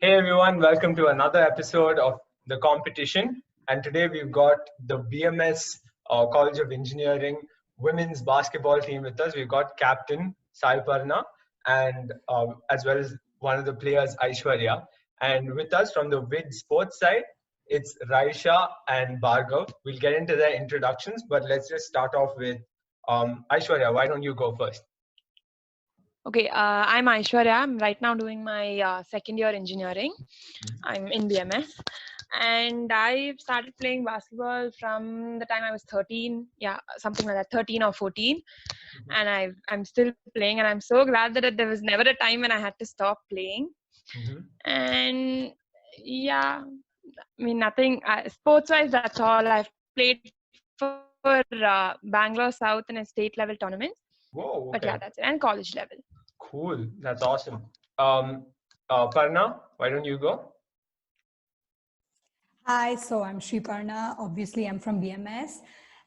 Hey everyone, welcome to another episode of the competition. And today we've got the BMS College of Engineering women's basketball team with us. We've got captain Sai Parna and as well as one of the players Aishwarya. And with us from the WID sports side, it's Raisha and Bhargav. We'll get into their introductions, but let's just start off with Aishwarya. Why don't you go first? Okay, I'm Aishwarya. I'm right now doing my second year engineering. I'm in BMS, and I started playing basketball from the time I was 13. Yeah, something like that, 13 or 14. And I'm still playing, and I'm so glad that there was never a time when I had to stop playing. And yeah, I mean nothing. Sports-wise, that's all. I've played for Bangalore South in a state level tournament. Whoa, But yeah, okay. that's it, and college level. Cool. That's awesome. Parna, why don't you go? Hi, so I'm Sriparna. Obviously, I'm from BMS.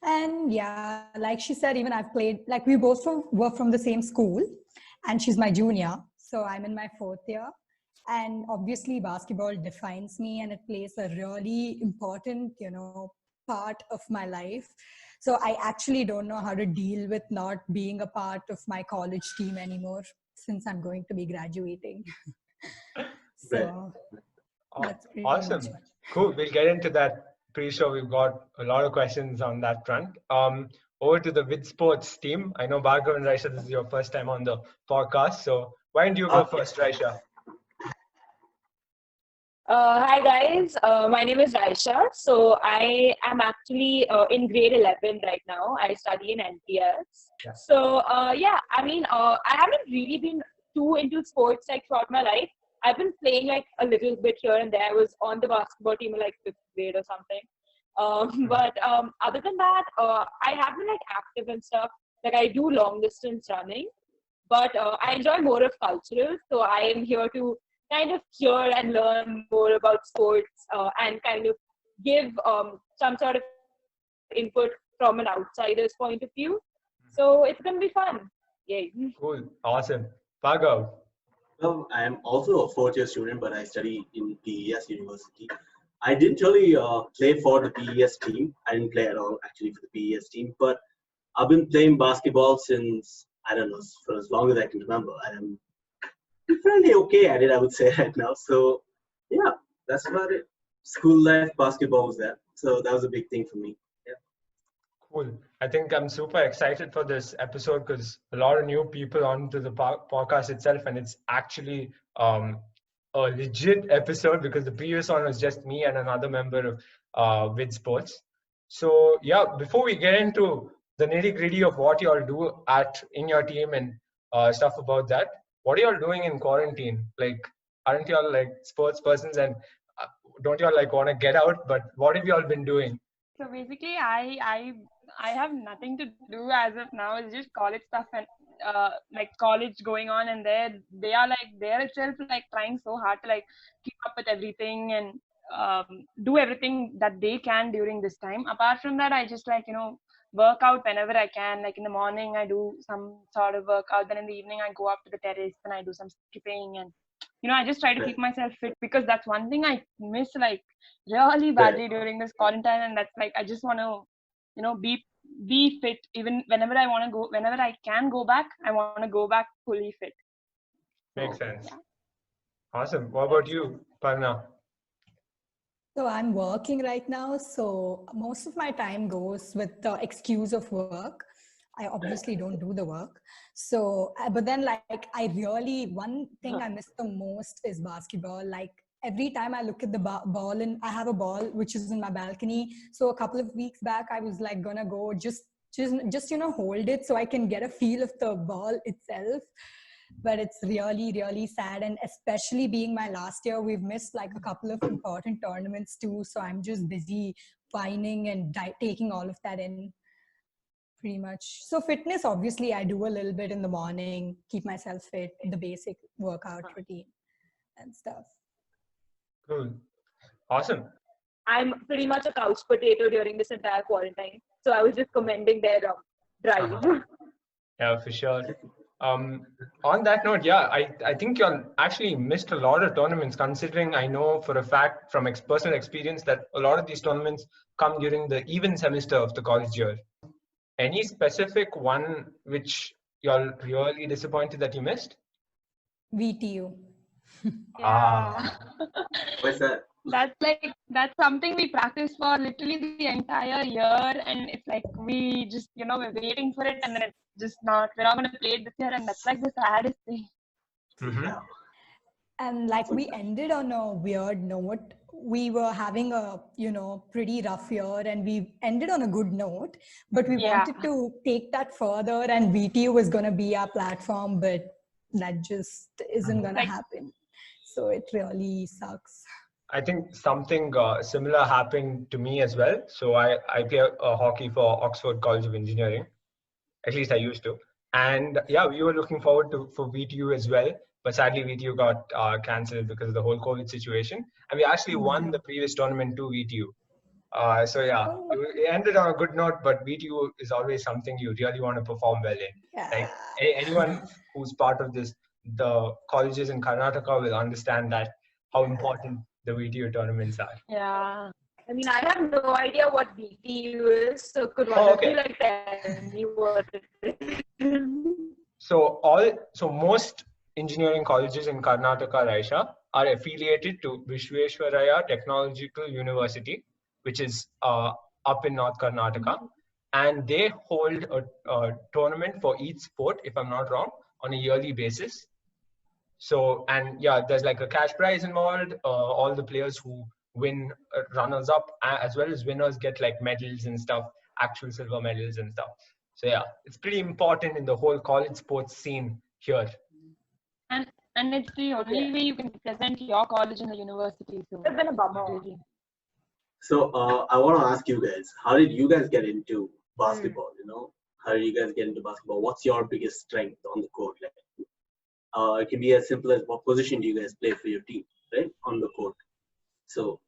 And yeah, like she said, even I've played, like we both were from the same school, and she's my junior. So I'm in my fourth year. And obviously, basketball defines me and it plays a really important, part of my life. So I actually don't know how to deal with not being a part of my college team anymore since I'm going to be graduating. So that's pretty much Awesome. Cool. We'll get into that. Pretty sure we've got a lot of questions on that front. Over to the WID Sports team. I know Bhargav and Raisha, this is your first time on the podcast. So why don't you go first, Raisha? Hi guys, my name is Aisha. So I am actually in grade 11 right now. I study in NPS. Yeah. So I haven't really been too into sports like throughout my life. I've been playing like a little bit here and there. I was on the basketball team in like 5th grade or something. But other than that, I have been like active and stuff. Like I do long distance running, but I enjoy more of cultural. So I am here to kind of hear and learn more about sports and kind of give some sort of input from an outsider's point of view. So it's going to be fun. Yay. Cool. Awesome. Bhargav. Well, I am also a fourth-year student, but I study in PES University. I didn't really play for the PES team. I didn't play at all, actually, for the PES team. But I've been playing basketball since, I don't know, for as long as I can remember. I'm fairly okay at it, I would say, right now. So, yeah, that's about it. School life, basketball was there. So that was a big thing for me. Yeah. Cool. I think I'm super excited for this episode because a lot of new people onto the podcast itself, and it's actually a legit episode because the previous one was just me and another member of WID Sports. So yeah, before we get into the nitty gritty of what you all do in your team and stuff about that, what are you all doing in quarantine? Like, aren't you all like sports persons and don't you all like want to get out? But what have you all been doing? So basically, I have nothing to do as of now. It's just college stuff and like college going on, and they're itself like trying so hard to like keep up with everything and do everything that they can during this time. Apart from that, I just like work out whenever I can. Like in the morning, I do some sort of workout. Then in the evening, I go up to the terrace and I do some skipping and I just try to keep myself fit because that's one thing I miss like really badly during this quarantine, and that's like I just want to be fit. Even whenever I want to go, whenever I can go back, I want to go back fully fit. Makes sense. Yeah. Awesome. What about you, Parna? So I'm working right now, so most of my time goes with the excuse of work. I obviously don't do the work. So, but then like one thing I miss the most is basketball. Like every time I look at the ball, and I have a ball which is in my balcony. So a couple of weeks back, I was like gonna go just hold it so I can get a feel of the ball itself. But it's really, really sad. And especially being my last year, we've missed like a couple of important tournaments too. So I'm just busy whining and taking all of that in pretty much. So fitness, obviously, I do a little bit in the morning, keep myself fit, the basic workout routine and stuff. Cool. Awesome. I'm pretty much a couch potato during this entire quarantine. So I was just commending their drive. Yeah, for sure. On that note, yeah, I think you'll actually missed a lot of tournaments, considering I know for a fact from personal experience that a lot of these tournaments come during the even semester of the college year. Any specific one which you're really disappointed that you missed? VTU. Yeah. What's that? That's something we practice for literally the entire year, and it's like we just we're waiting for it, and then it's just we're not gonna play it this year, and that's like the saddest thing. Mm-hmm. Yeah. And like we ended on a weird note. We were having a pretty rough year, and we ended on a good note, but we wanted to take that further, and VTU was going to be our platform, but that just isn't going to happen. So it really sucks. I think something similar happened to me as well. So I play hockey for Oxford College of Engineering. At least I used to. And yeah, we were looking forward for VTU as well. But sadly, VTU got cancelled because of the whole COVID situation. And we actually won the previous tournament to VTU. So yeah, it ended on a good note, but VTU is always something you really want to perform well in. Yeah. Like anyone who's part of the colleges in Karnataka will understand that how important the VTU tournaments are. Yeah. I mean, I have no idea what BTU is, so could one of you like tell me what it is? So most engineering colleges in Karnataka, Raisha, are affiliated to Vishwesvaraya Technological University, which is up in North Karnataka, and they hold a tournament for each sport, if I'm not wrong, on a yearly basis. So, and yeah, there's like a cash prize involved. All the players who win runners up as well as winners get like medals and stuff, actual silver medals and stuff. So yeah, it's pretty important in the whole college sports scene here. And it's the only way you can present your college in the university. So It's been a bummer. So I want to ask you guys, how did you guys get into basketball? How did you guys get into basketball? What's your biggest strength on the court? It can be as simple as what position do you guys play for your team, right, on the court? So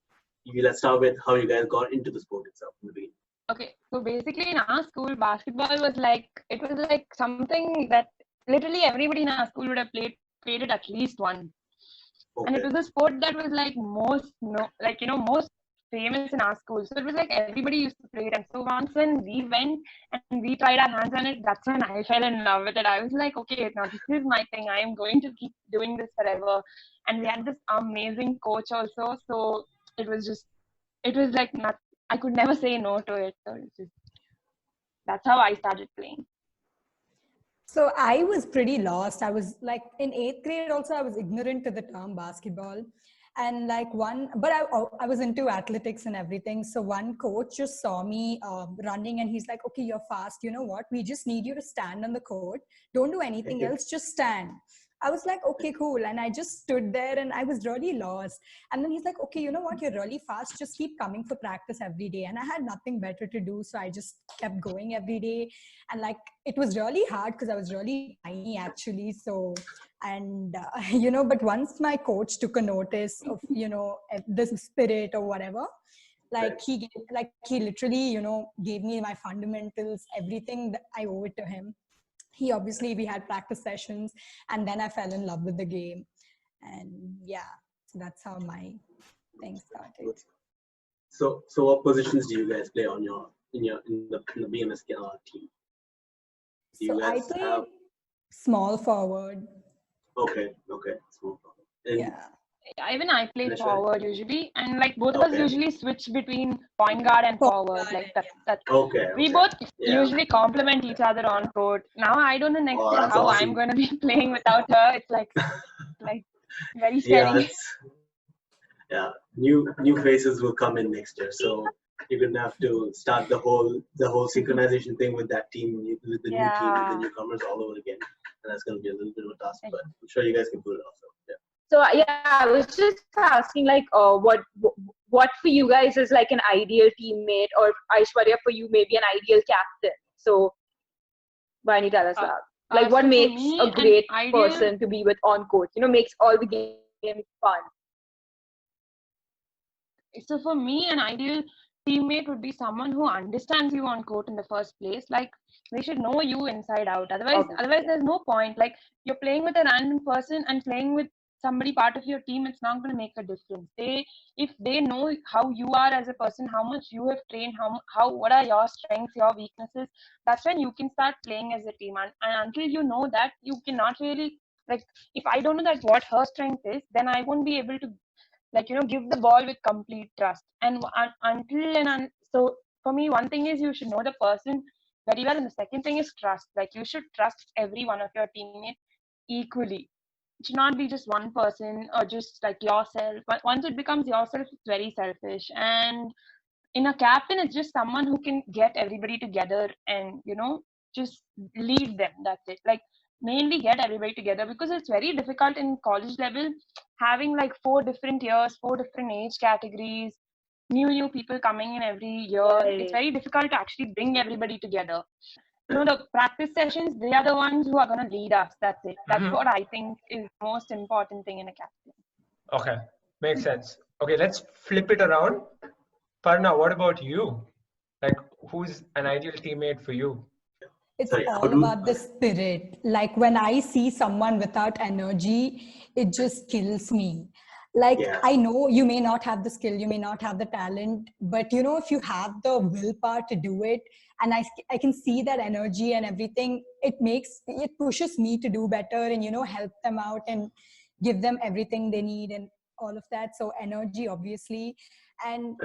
let's start with how you guys got into the sport itself in the beginning. Okay, so basically in our school, basketball was like something that literally everybody in our school would have played it at least once. Okay. And it was a sport that was like most famous in our school. So it was like everybody used to play it. And so once when we went and we tried our hands on it, that's when I fell in love with it. I was like, okay, now this is my thing. I am going to keep doing this forever. And we had this amazing coach also. So it was like I could never say no to it. So that's how I started playing. So I was pretty lost. I was like in 8th grade also, I was ignorant to the term basketball. And like but I was into athletics and everything. So one coach just saw me running and he's like, okay, you're fast. You know what? We just need you to stand on the court. Don't do anything else. Just stand. I was like, okay, cool. And I just stood there and I was really lost. And then he's like, okay, you know what? You're really fast. Just keep coming for practice every day. And I had nothing better to do. So I just kept going every day. And like, it was really hard because I was really tiny actually. So, and, but once my coach took a notice of, the spirit or whatever, like he literally, gave me my fundamentals, everything that I owe it to him. We had practice sessions and then I fell in love with the game. And yeah, so that's how my thing started. So what positions do you guys play in the BMS team? So I play small forward. Okay, small forward. And yeah, even I play forward usually, and like both of us usually switch between point guard and forward. Like that. Okay. We both usually complement each other on court. Now I don't know next year how I'm going to be playing without her. It's like very scary. Yeah, new faces will come in next year, so you're gonna have to start the whole synchronization thing with that team, with the new team, with the newcomers all over again, and that's gonna be a little bit of a task, but I'm sure you guys can pull it off. So, So I was just asking, like, what for you guys is like an ideal teammate, or Aishwarya for you maybe an ideal captain. So why don't you tell us that? Like, what makes a great person to be with on court? Makes all the games fun. So for me, an ideal teammate would be someone who understands you on court in the first place. Like they should know you inside out. Otherwise there's no point. Like you're playing with a random person and playing with somebody part of your team, it's not going to make a difference. If they know how you are as a person, how much you have trained, how what are your strengths, your weaknesses, that's when you can start playing as a team. And until you know that, you cannot really, like, if I don't know that what her strength is, then I won't be able to, like, give the ball with complete trust. And so for me, one thing is you should know the person very well, and the second thing is trust. Like you should trust every one of your teammates equally. It should not be just one person or just like yourself. But once it becomes yourself, it's very selfish. And in a captain, it's just someone who can get everybody together and just lead them. That's it. Like mainly get everybody together, because it's very difficult in college level having like 4 different years, 4 different age categories, new people coming in every year. Right. It's very difficult to actually bring everybody together. The practice sessions, they are the ones who are going to lead us. That's it. That's what I think is the most important thing in a captain. Okay, makes sense. Okay, let's flip it around. Parna, what about you? Like, who's an ideal teammate for you? It's all about the spirit. Like when I see someone without energy, it just kills me. Like, I know you may not have the skill, you may not have the talent, but if you have the willpower to do it, and I can see that energy and everything, it pushes me to do better and, help them out and give them everything they need and all of that. So energy, obviously. And,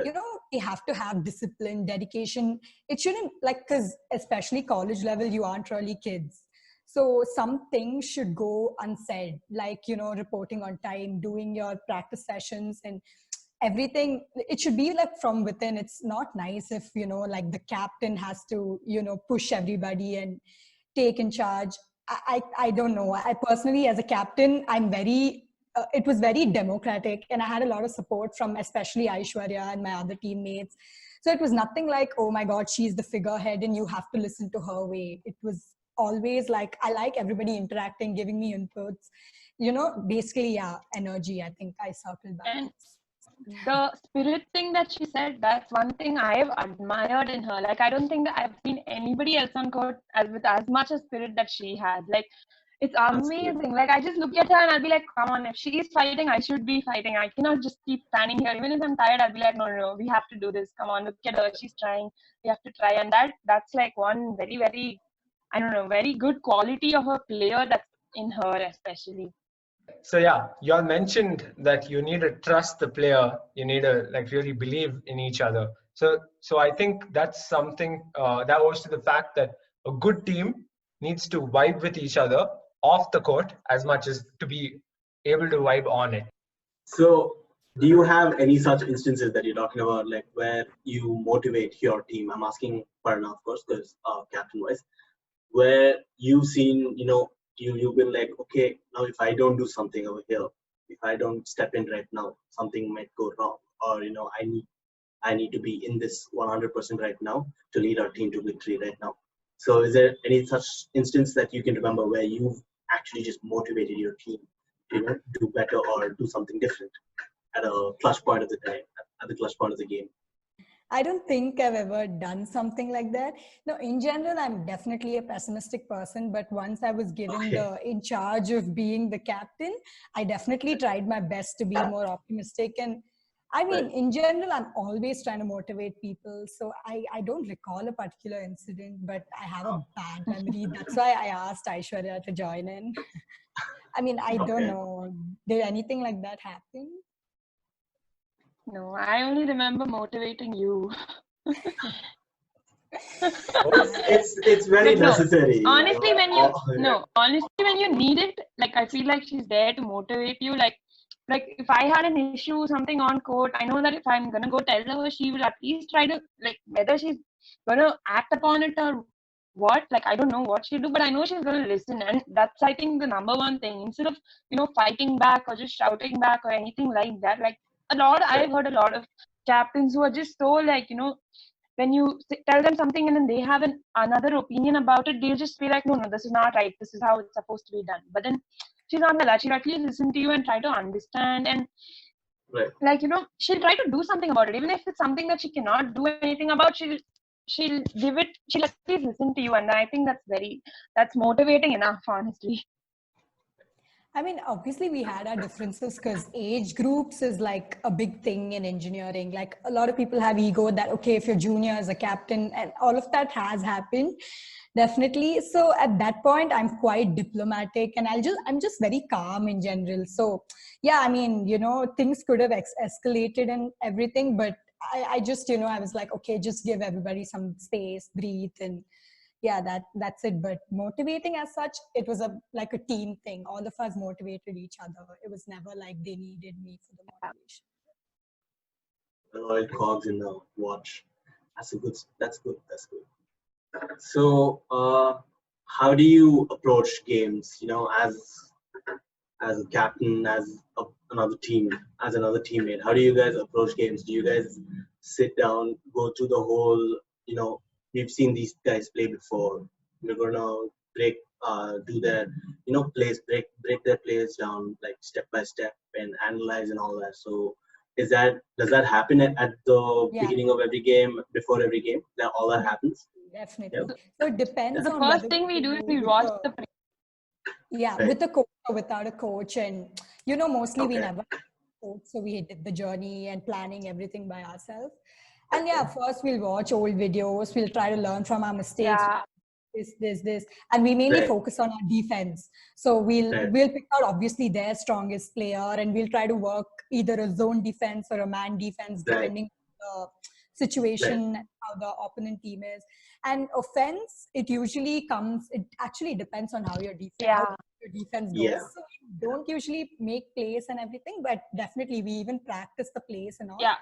they have to have discipline, dedication. It shouldn't, like, because especially college level, you aren't really kids. So some things should go unsaid, like, reporting on time, doing your practice sessions and everything. It should be like from within. It's not nice if, like the captain has to, push everybody and take in charge. I don't know. I personally, as a captain, it was very democratic, and I had a lot of support from especially Aishwarya and my other teammates. So it was nothing like, oh my God, she's the figurehead and you have to listen to her way. It was always like, I like everybody interacting, giving me inputs, basically, energy. I think I circled back. And the spirit thing that she said, that's one thing I have admired in her. Like, I don't think that I've seen anybody else on court with as much a spirit that she has. Like, it's amazing. Like, I just look at her and I'll be like, come on, if she is fighting, I should be fighting. I cannot just keep standing here. Even if I'm tired, I'll be like, no, we have to do this. Come on, look at her. She's trying. We have to try. And that's like one very, very, I don't know, very good quality of a player that's in her especially. So yeah, you all mentioned that you need to trust the player. You need to like really believe in each other. So I think that's something that goes to the fact that a good team needs to vibe with each other off the court as much as to be able to vibe on it. So do you have any such instances that you're talking about, like where you motivate your team? I'm asking Parna, of course, because captain wise, where you've seen, you've been like, okay, now if I don't do something over here, if I don't step in right now, something might go wrong, or I need to be in this 100% right now to lead our team to victory right now. So is there any such instance that you can remember where you've actually just motivated your team to do better or do something different at a clutch point of the time, at the clutch point of the game? I don't think I've ever done something like that. No, in general, I'm definitely a pessimistic person, but once I was given in charge of being the captain, I definitely tried my best to be more optimistic. And I mean, in general, I'm always trying to motivate people. So I don't recall a particular incident, but I have a bad memory. That's why I asked Aishwarya to join in. I mean, I don't know. Did anything like that happen? No, I only remember motivating you. It's very necessary. Honestly, when you need it, like I feel like she's there to motivate you. Like if I had an issue, something on court, I know that if I'm gonna go tell her, she will at least try to, like, whether she's gonna act upon it or what. Like, I don't know what she'll do, but I know she's gonna listen, and that's, I think, the number one thing. Instead of fighting back or just shouting back or anything like that. Like I've heard a lot of captains who are just so, like, when you tell them something and then they have another opinion about it, they'll just be like, no, this is not right. This is how it's supposed to be done. But then she's not like that. She'll at least listen to you and try to understand. And Right. Like, she'll try to do something about it, even if it's something that she cannot do anything about. She'll give it. She'll at least listen to you, and I think that's motivating enough, honestly. I mean, obviously, we had our differences because age groups is like a big thing in engineering. Like a lot of people have ego that, okay, if you're junior as a captain, and all of that has happened, definitely. So at that point, I'm quite diplomatic and I'm just very calm in general. So yeah, I mean, things could have escalated and everything, but I just, I was like, okay, just give everybody some space, breathe, and yeah, that's it. But motivating as such, it was like a team thing. All of us motivated each other. It was never like they needed me for the motivation. The oil cogs in the watch. That's a good. That's good. That's good. So, how do you approach games? As a captain, another team, as another teammate. How do you guys approach games? Do you guys sit down, go through the whole? We've seen these guys play before. We're gonna do their, break their plays down like step by step and analyze and all that. So, does that happen at the Yeah, beginning of every game, before every game? That all that happens? definitely. Yep. So it depends The on first whether thing we do is you we with watch the the play. yeah, Right. with a coach or without a coach. And mostly we Okay. never had a coach, so we did the journey and planning everything by ourselves. And yeah, first we'll watch old videos, we'll try to learn from our mistakes, Yeah, this, and we mainly Right. focus on our defense. So we'll Right. we'll pick out obviously their strongest player, and we'll try to work either a zone defense or a man defense Right. depending on the Right. situation, how the opponent team is. And offense, it actually depends on how yeah, your defense Yeah. goes. So we don't usually make plays and everything, but definitely we even practice the plays and all. yeah.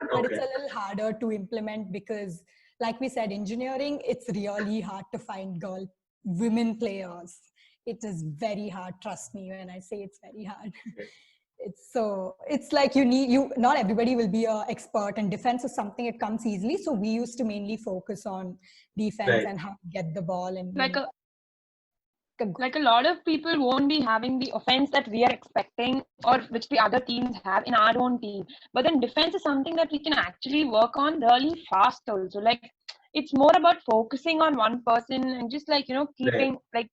But it's Okay. a little harder to implement because, like we said, engineering, it's really hard to find women players. It is very hard. Trust me when I say it's very hard. It's like not everybody will be a expert, and defense is something it comes easily. So we used to mainly focus on defense Right. and how to get the ball and Like a a goal. like a lot of people won't be having the offense that we are expecting or which the other teams have in our own team. But then defense is something that we can actually work on really fast also. Like it's more about focusing on one person and just like Right. keeping like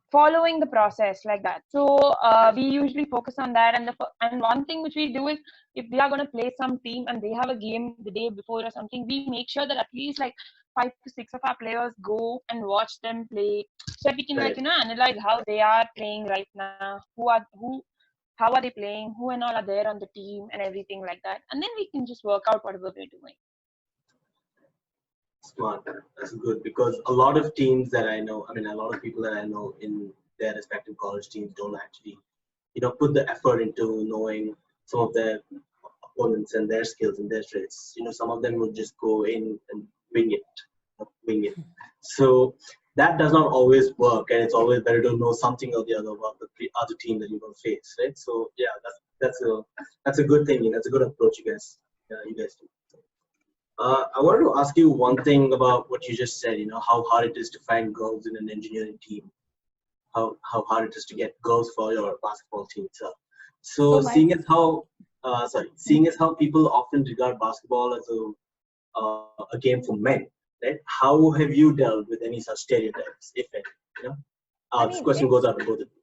following the process like that. So we usually focus on that. And one thing which we do is if they are going to play some team and they have a game the day before or something, we make sure that at least like 5 to 6 of our players go and watch them play so that we can like Right. analyze how they are playing right now, how are they playing, who and all are there on the team and everything like that, and then we can just work out whatever we're doing. Smart. That's good because a lot of teams that I know, I mean, a lot of people that I know in their respective college teams don't actually, put the effort into knowing some of their opponents and their skills and their traits. Some of them would just go in and wing it. So that does not always work, and it's always better to know something or the other about the other team that you're going to face, right? So yeah, that's a good thing. That's a good approach, you guys do. I wanted to ask you one thing about what you just said. How hard it is to find girls in an engineering team. How hard it is to get girls for your basketball team itself. So So my seeing as how people often regard basketball as a game for men, right? How have you dealt with any such stereotypes, if any? I This mean, question goes out to both of you.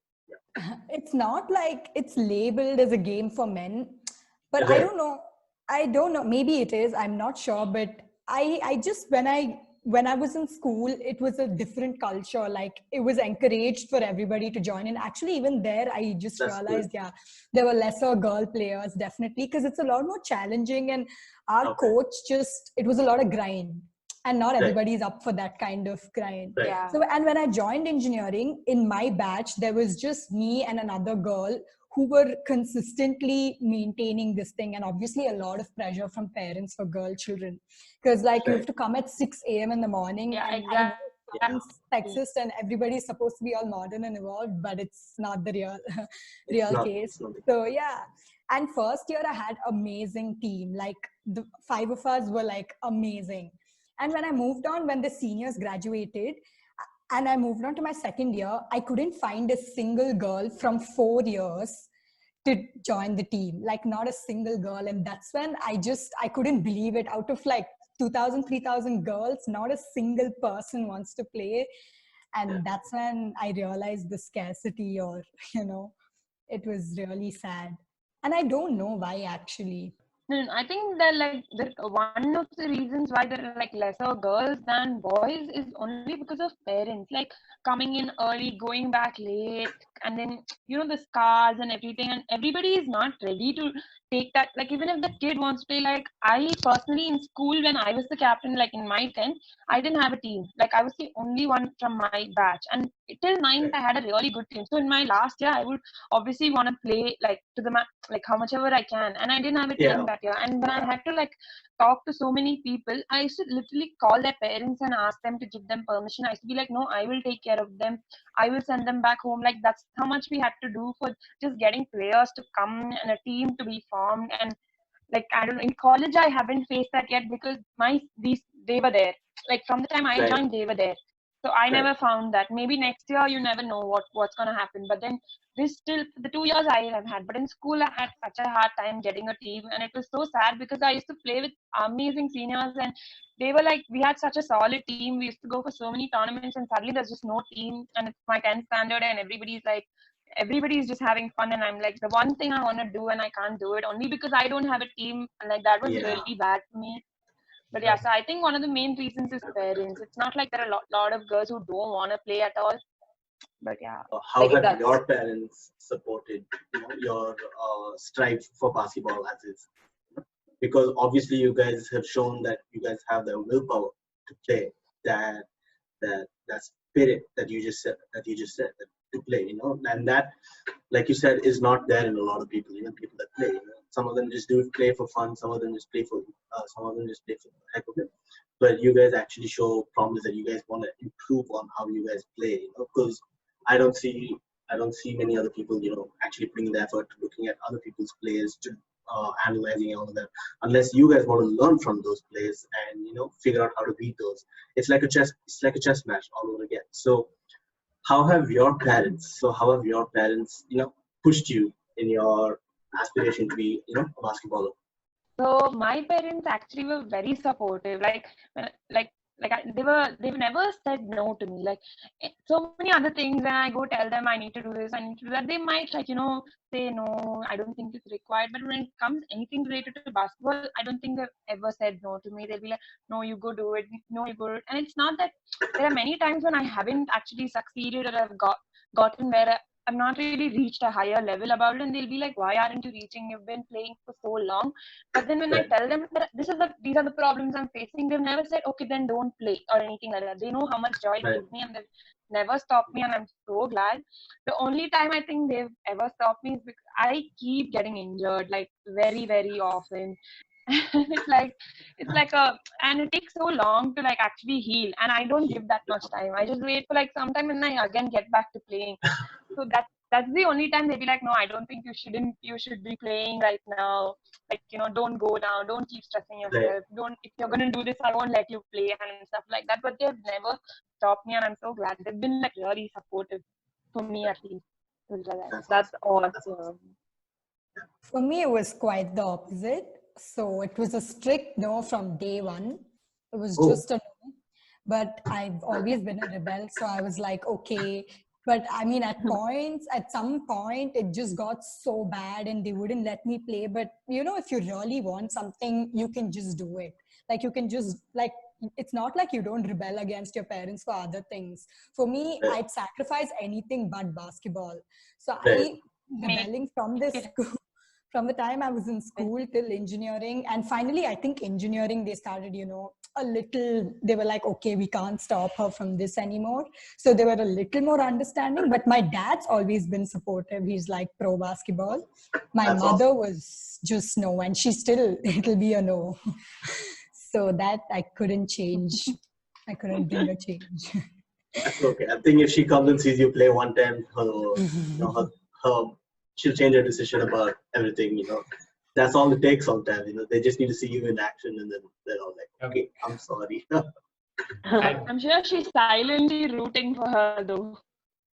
it's not like it's labeled as a game for men, but Right. I don't know, maybe it is, I'm not sure. But I just when I was in school, it was a different culture. Like it was encouraged for everybody to join, and actually even there I just That's good. realized, yeah, there were lesser girl players, definitely, because it's a lot more challenging. And our Okay. coach, just it was a lot of grind, and not Right. everybody's up for that kind of grind. Right. Yeah, So, and when I joined engineering, in my batch, there was just me and another girl who were consistently maintaining this thing. And obviously, a lot of pressure from parents for girl children. Because, like, you have Right. to come at 6 a.m. in the morning. yeah, And I know it Yeah. sounds sexist and everybody's supposed to be all modern and evolved, but it's not the real, It's real not. case. It's not. So, yeah. And first year, I had amazing team. Like, the 5 of us were like amazing. And when I moved on, when the seniors graduated, and I moved on to my second year, I couldn't find a single girl from 4 years to join the team, like not a single girl. And that's when I couldn't believe it. Out of like 2,000, 3,000 girls, not a single person wants to play. And that's when I realized the scarcity, or, it was really sad. And I don't know why actually. I think that like one of the reasons why there are like lesser girls than boys is only because of parents, like coming in early, going back late, and then the scars and everything, and everybody is not ready to take that. Like even if the kid wants to play, like I personally in school when I was the captain, like in my 10th, I didn't have a team. Like I was the only one from my batch, and till 9th I had a really good team. So in my last year, I would obviously want to play like to the like how much ever I can, and I didn't have a team that year. And when I had to like talk to so many people, I used to literally call their parents and ask them to give them permission. I used to be like, no, I will take care of them, I will send them back home. Like that's how much we had to do for just getting players to come and a team to be formed. And like I don't know, in college I haven't faced that yet because they were there. Like from the time I joined, they were there. So I never found that. Maybe next year you never know what's gonna happen. But then this still the 2 years I have had. But in school I had such a hard time getting a team, and it was so sad because I used to play with amazing seniors, and they were like we had such a solid team. We used to go for so many tournaments, and suddenly there's just no team, and it's my 10th standard, and everybody's just having fun, and I'm like the one thing I want to do and I can't do it only because I don't have a team, and like that was really bad for me. But yeah, so I think one of the main reasons is parents. It's not like there are a lot of girls who don't want to play at all. But yeah. How have your parents supported your strive for basketball as is? Because obviously you guys have shown that you guys have the willpower to play, that spirit that you just said that to play, and that, like you said, is not there in a lot of people. People that play, some of them just play for fun, some of them just play for the heck of it. But you guys actually show promise that you guys want to improve on how you guys play, because I don't see many other people, actually putting the effort to looking at other people's plays, to analyzing all of that, unless you guys want to learn from those plays and figure out how to beat those. It's like a chess match all over again. So how have your parents pushed you in your aspiration to be a basketballer? So my parents actually were very supportive. They've never said no to me. Like so many other things, when I go tell them I need to do this, I need to do that, they might say no, I don't think it's required. But when it comes anything related to basketball, I don't think they've ever said no to me. They'll be like, no, you go do it. No, you go do it. And it's not that there are many times when I haven't actually succeeded, or I've gotten where I've not really reached a higher level about it, and they'll be like, why aren't you reaching? You've been playing for so long. But then when I tell them that these are the problems I'm facing, they've never said, okay, then don't play or anything like that. They know how much joy it gives me, and they've never stopped me, and I'm so glad. The only time I think they've ever stopped me is because I keep getting injured, like very, very often. And it takes so long to like actually heal, and I don't give that much time. I just wait for like some time and I again get back to playing. So that's the only time they'd be like, no, I don't think you should be playing right now. Like, don't go now, don't keep stressing yourself. If you're gonna do this, I won't let you play and stuff like that. But they've never stopped me, and I'm so glad. They've been like really supportive for me, at least. That's awesome. For me, it was quite the opposite. So it was a strict no from day one. It was just a no. But I've always been a rebel. So I was like, okay. But I mean, at some point, it just got so bad and they wouldn't let me play. But, if you really want something, you can just do it. Like, you can just, like, it's not like you don't rebel against your parents for other things. For me, I'd sacrifice anything but basketball. So I rebelling from this school. From the time I was in school till engineering. And finally, I think engineering, they started, they were like, okay, we can't stop her from this anymore. So they were a little more understanding. But my dad's always been supportive. He's like pro basketball. My mother was just no. And it'll be a no. So that I couldn't change. I couldn't bring a change. That's okay. I think if she comes and sees you play one time, she'll change her decision about everything, That's all it takes sometimes, They just need to see you in action, and then they're all like, okay, I'm sorry. I'm sure she's silently rooting for her, though.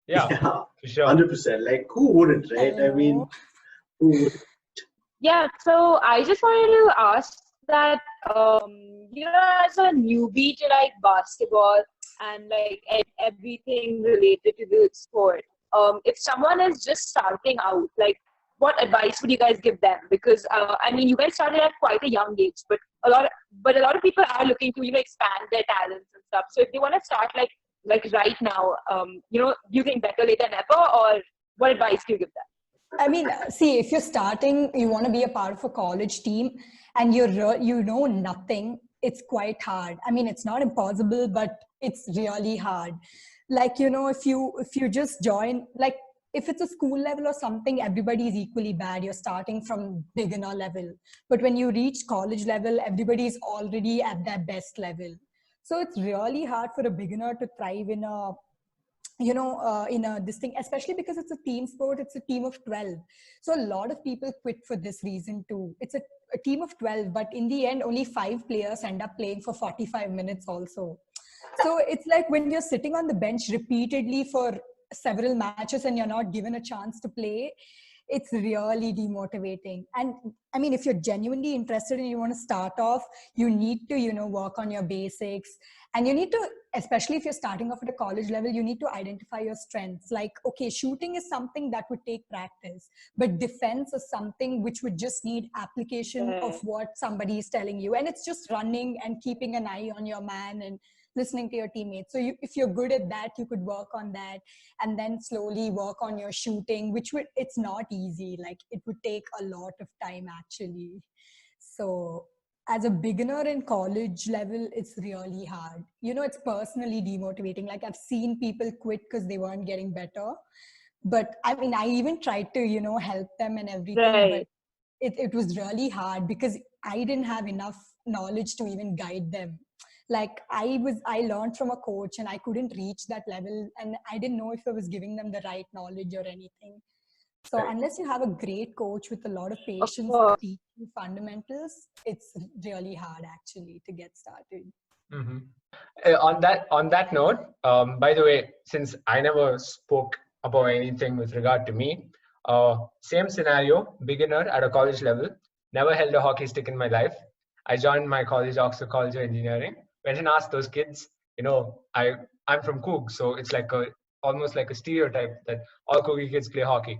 Yeah, for sure. 100%. Like, who wouldn't, right? I mean, Yeah, so I just wanted to ask that, as a newbie to like basketball and like everything related to the sport, if someone is just starting out, like what advice would you guys give them? Because I mean, you guys started at quite a young age, but a lot of people are looking to expand their talents and stuff. So if they want to start like right now, do you think better late than ever, or what advice do you give them? I mean, see, if you're starting, you want to be a part of a college team and you know nothing, it's quite hard. I mean, it's not impossible, but it's really hard. Like, if you just join, like if it's a school level or something, everybody is equally bad. You're starting from beginner level. But when you reach college level, everybody is already at their best level. So it's really hard for a beginner to thrive in a in a this thing, especially because it's a team sport. It's a team of 12, so a lot of people quit for this reason too. It's a team of 12, but in the end only 5 players end up playing for 45 minutes also. So it's like when you're sitting on the bench repeatedly for several matches and you're not given a chance to play, it's really demotivating. And I mean, if you're genuinely interested and you want to start off, you need to work on your basics. And you need to, especially if you're starting off at a college level, you need to identify your strengths. Like, okay, shooting is something that would take practice, but defense is something which would just need application of what somebody is telling you. And it's just running and keeping an eye on your man and listening to your teammates. So if you're good at that, you could work on that and then slowly work on your shooting, it's not easy. Like, it would take a lot of time actually. So as a beginner in college level, it's really hard. It's personally demotivating. Like, I've seen people quit because they weren't getting better. But I mean, I even tried to, help them and everything, Right. but it was really hard because I didn't have enough knowledge to even guide them. Like, I learned from a coach and I couldn't reach that level, and I didn't know if I was giving them the right knowledge or anything. So unless you have a great coach with a lot of patience to teach you fundamentals, it's really hard actually to get started. Mm-hmm. On that note, by the way, since I never spoke about anything with regard to me, same scenario, beginner at a college level, never held a hockey stick in my life. I joined my college, Oxford College of Engineering. Went and asked those kids, I'm from Coog, so it's like almost like a stereotype that all Coogie kids play hockey.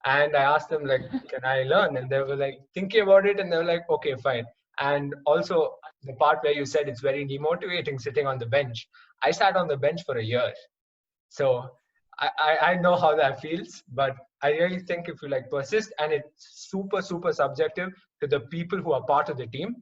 And I asked them, like, can I learn? And they were like thinking about it, and they were like, okay, fine. And also the part where you said it's very demotivating sitting on the bench. I sat on the bench for a year. So I know how that feels, but I really think if you like persist, and it's super, super subjective to the people who are part of the team.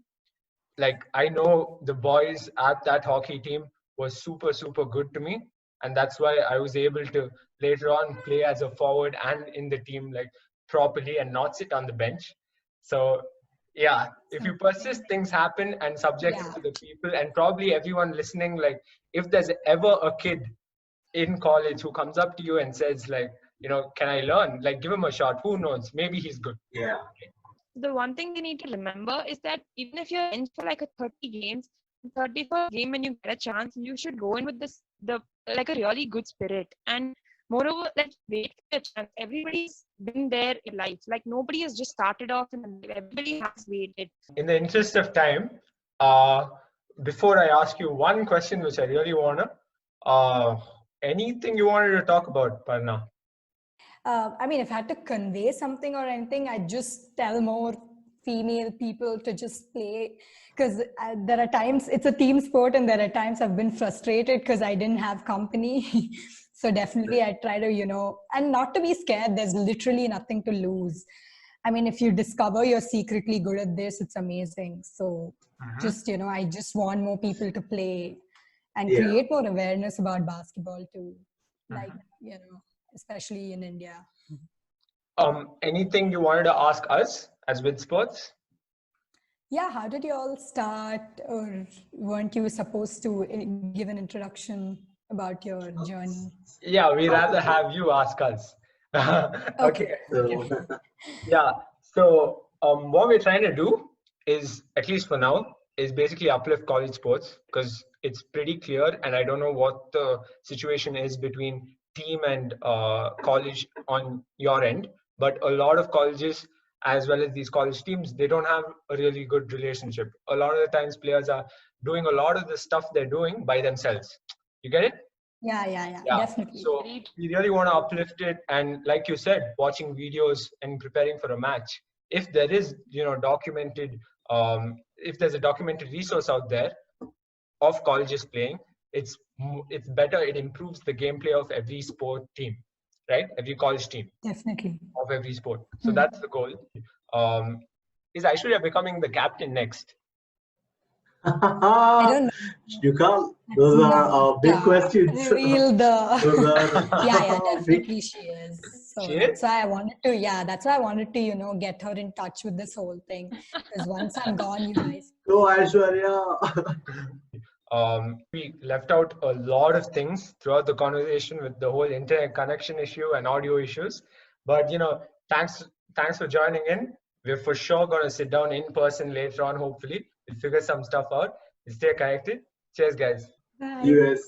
Like, I know the boys at that hockey team was super, super good to me. And that's why I was able to later on play as a forward and in the team like properly and not sit on the bench. So yeah, if you persist, things happen, and subjective to the people. And probably everyone listening, like, if there's ever a kid in college who comes up to you and says like, can I learn? Like, give him a shot. Who knows? Maybe he's good. Yeah. The one thing they need to remember is that even if you're in for like a 30 games, 31st game when you get a chance, you should go in with the like a really good spirit. And moreover, like, wait for a chance. Everybody's been there in life. Like, nobody has just started off and everybody has waited. In the interest of time, before I ask you one question, which I really wanna, anything you wanted to talk about, Parna? I mean, if I had to convey something or anything, I'd just tell more female people to just play, because there are times it's a team sport, and there are times I've been frustrated because I didn't have company. So definitely I try to, and not to be scared. There's literally nothing to lose. I mean, if you discover you're secretly good at this, it's amazing. So just, I just want more people to play and create more awareness about basketball too. Like, especially in India. Anything you wanted to ask us as with sports? Yeah, how did you all start, or weren't you supposed to give an introduction about your journey? Yeah, we'd rather have you ask us. Okay. Yeah. So what we're trying to do is, at least for now, is basically uplift college sports, because it's pretty clear, and I don't know what the situation is between team and college on your end, but a lot of colleges as well as these college teams, they don't have a really good relationship. A lot of the times players are doing a lot of the stuff they're doing by themselves. You get it? Yeah, Yeah. definitely. So we really want to uplift it, and like you said, watching videos and preparing for a match. If there is, documented, if there's a documented resource out there of colleges playing, it's better. It improves the gameplay of every sport team, right? Every college team Definitely. of every sport. So that's the goal. Is Aishwarya becoming the captain next? I don't know. You can't. Those are big questions. Reveal the. Those are Yeah, big. definitely she is. So She that's is? why I wanted to. Yeah, that's why I wanted to, get her in touch with this whole thing. Because once I'm gone, you guys. Go Aishwarya. We left out a lot of things throughout the conversation with the whole internet connection issue and audio issues. But thanks for joining in. We're for sure going to sit down in person later on. Hopefully, we'll figure some stuff out. We'll stay connected. Cheers, guys. Bye. US.